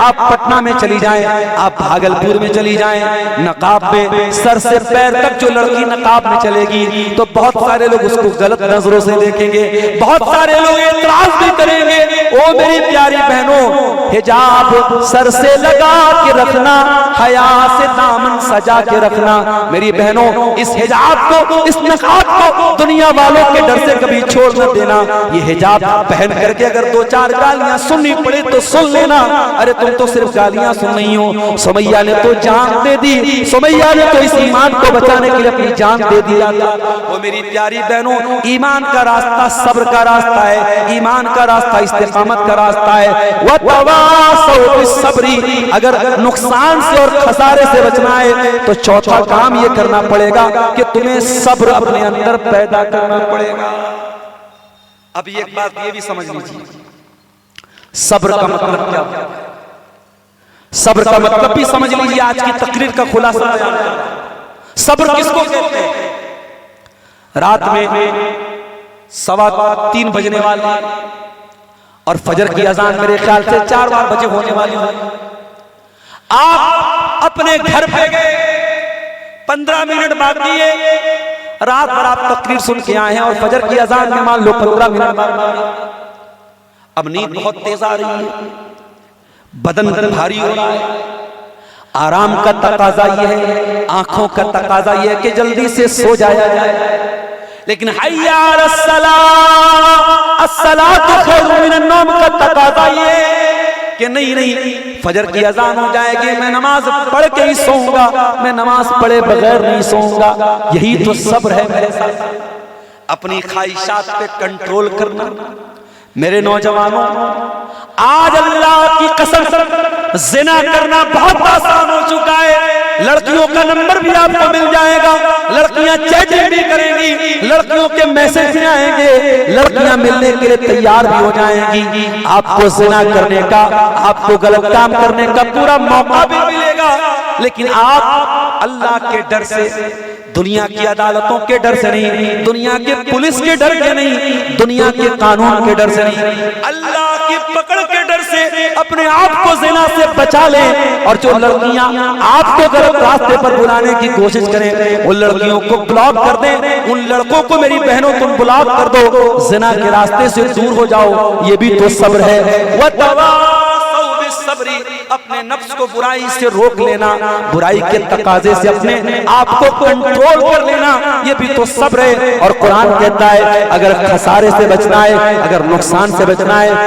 आप पटना में चली जाएं, आप भागलपुर में चली जाएं, नकाब में सर से पैर तक जो लड़की नकाब में चलेगी तो बहुत सारे लोग उसको गलत नजरों से देखेंगे, बहुत सारे लोग एतराज भी करेंगे। ओ मेरी प्यारी बहनों, हिजाब सर से लगा के रखना, हया से दामन सजा के रखना। मेरी बहनों, इस हिजाब को, इस नकाब को दुनिया वालों के डर से कभी छोड़ न देना। ये हिजाब पहन करके अगर दो चार गालियां सुननी पड़े तो सुन लेना। अरे तुम तो सिर्फ गालियां सुन रही हो, सुमैया ने तो जान दे दी, सुमैया ने तो इस ईमान को बचाने के लिए अपनी जान दे दिया था। वो मेरी प्यारी बहनों, ईमान का रास्ता सब्र का रास्ता है, ईमान का रास्ता इस्तिकामत का रास्ता है। वतवासौ बिस्सब्री, अगर नुकसान से और खसारे से बचना है तो चौथा काम ये करना पड़ेगा कि तुम्हें सब्र अपने अंदर पैदा करना पड़ेगा। अब एक बात ये भी समझ लीजिए, सब्र का मतलब क्या है? सब्र का मतलब भी समझ लीजिए। आज की तकरीर का खुलासा सब्र किसको कहते हैं? रात में 3:15 बजने वाले और फजर की अजान मेरे ख्याल से 4 बजे होने वाली है। आप अपने घर पे गए, 15 मिनट बाकी है, रात भर आप तकरीर सुन के आए हैं और फजर की अजान में मान लो 15 मिनट बाकी। अब नींद बहुत तेज आ रही है, बदन भारी हो रहा है, आराम का तकाजा ये है, आंखों का तकाजा ये है कि जल्दी से सो जाया जाए। लेकिन हय्या अलस्सलाह, अस्सलातु खैरुम मिनन नौम का तकाजा ये कि नहीं, फजर की अजान हो जाएगी, मैं नमाज पढ़ के ही सोऊंगा, मैं नमाज पढ़े बगैर नहीं सोऊंगा। यही तो सब्र है मेरे साथ। अपनी ख्वाहिशात पे कंट्रोल करना। मेरे नौजवानों, आज अल्लाह की कसम ज़िना करना बहुत आसान हो चुका है। लड़कियों का नंबर भी आपको मिल जाएगा, लड़कियां चैटिंग भी करेंगी, लड़कियों के मैसेज भी आएंगे, लड़कियां मिलने के लिए तैयार भी हो जाएंगी। आपको ज़िना करने का, आपको गलत काम करने का पूरा मौका भी मिलेगा। लेकिन आप अल्लाह के डर से, दुनिया की अदालतों के डर से नहीं, दुनिया के पुलिस के डर के नहीं, दुनिया के कानून के डर से नहीं, अल्लाह की पकड़ के डर से अपने आप को ज़िना से बचा लें। और जो लड़कियां आपको गलत रास्ते पर बुलाने की कोशिश करें, उन लड़कियों को ब्लॉक कर दें। उन लड़कों को मेरी बहनों तुम ब्लॉक कर दो, ज़िना के रास्ते से दूर हो जाओ। ये भी तो सब्र है। वतवासौ बिस्सब्री, अपने नफ्स को बुराई से रोक लेना, बुराई के तकाजे से अपने आप को कंट्रोल कर लेना, ये भी तो सब्र है। और कुरान कहता है अगर खसारे से बचना है, अगर नुकसान से बचना है